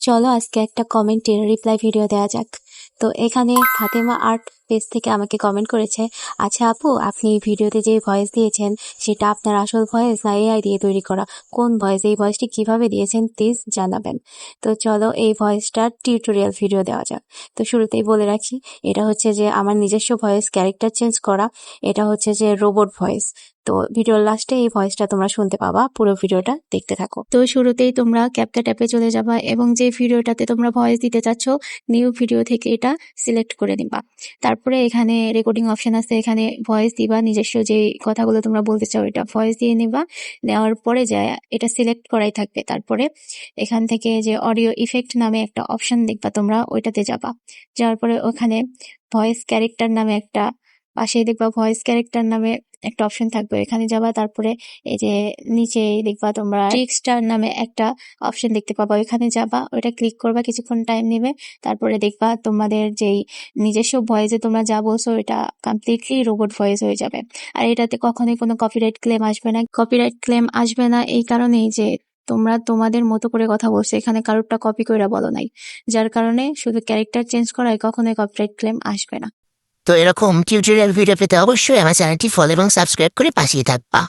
চলো আজকে একটা কমেন্টের রিপ্লাই ভিডিও দেওয়া যাক। তো এখানে ফাতেমা আর্ট পেজ থেকে আমাকে কমেন্ট করেছে, আচ্ছা আপু, আপনি ভিডিওতে যে ভয়েস দিয়েছেন সেটা আপনার আসল ভয়েস না এআই দিয়ে তৈরি করা? কোন ভয়েস? এই ভয়েসটি কিভাবে দিয়েছেন প্লিজ জানাবেন। তো চলো এই ভয়েসটার টিউটোরিয়াল ভিডিও দেওয়া যাক। তো শুরুতেই বলে রাখি, এটা হচ্ছে যে আমার নিজস্ব ভয়েস, ক্যারেক্টার চেঞ্জ করা। এটা হচ্ছে যে রোবট ভয়েস। তো ভিডিওর লাস্টে এই ভয়েসটা তোমরা শুনতে পাবা, পুরো ভিডিওটা দেখতে থাকো। তো শুরুতেই তোমরা ক্যাপকাট অ্যাপে চলে যাবা এবং যে ভিডিওটাতে তোমরা ভয়েস দিতে চাচ্ছ নিউ ভিডিও থেকে এটা সিলেক্ট করে নিবা। তারপরে এখানে রেকর্ডিং অপশন আছে, এখানে ভয়েস দিবা, নিজস্ব যে কথাগুলো তোমরা বলতে চাও এটা ভয়েস দিয়ে নিবা। নেওয়ার পরে যায় এটা সিলেক্ট করাই থাকবে। তারপরে এখান থেকে যে অডিও ইফেক্ট নামে একটা অপশন দেখবা, তোমরা ওইটাতে যাবা। যাওয়ার পরে ওখানে ভয়েস ক্যারেক্টার নামে একটা পাশেই দেখবা ভয়েস ক্যারেক্টার নামে একটা অপশন থাকবে, এখানে যাবা। তারপরে এই যে নিচে দেখবা তোমরা টেক্সটার নামে একটা অপশন দেখতে পাবা, ওইখানে যাবা, ওইটা ক্লিক করবা, কিছুক্ষণ টাইম নেবে। তারপরে দেখবা তোমাদের যেই নিজস্ব ভয়েসে তোমরা যা বলছো এটা কমপ্লিটলি রোবট ভয়েস হয়ে যাবে। আর এটাতে কখনোই কোনো কপিরাইট ক্লেম আসবে না। কপিরাইট ক্লেম আসবে না এই কারণেই যে তোমরা তোমাদের মতো করে কথা বলছো, এখানে কারোরটা কপি করে বলো নাই, যার কারণে শুধু ক্যারেক্টার চেঞ্জ করায় কখনোই কপিরাইট ক্লেম আসবে না। তো এরকম টিউটোরিয়াল ভিডিও পেতে অবশ্যই আমার চ্যানেলটি ফলো এবং সাবস্ক্রাইব করে পাশেই থাকবা।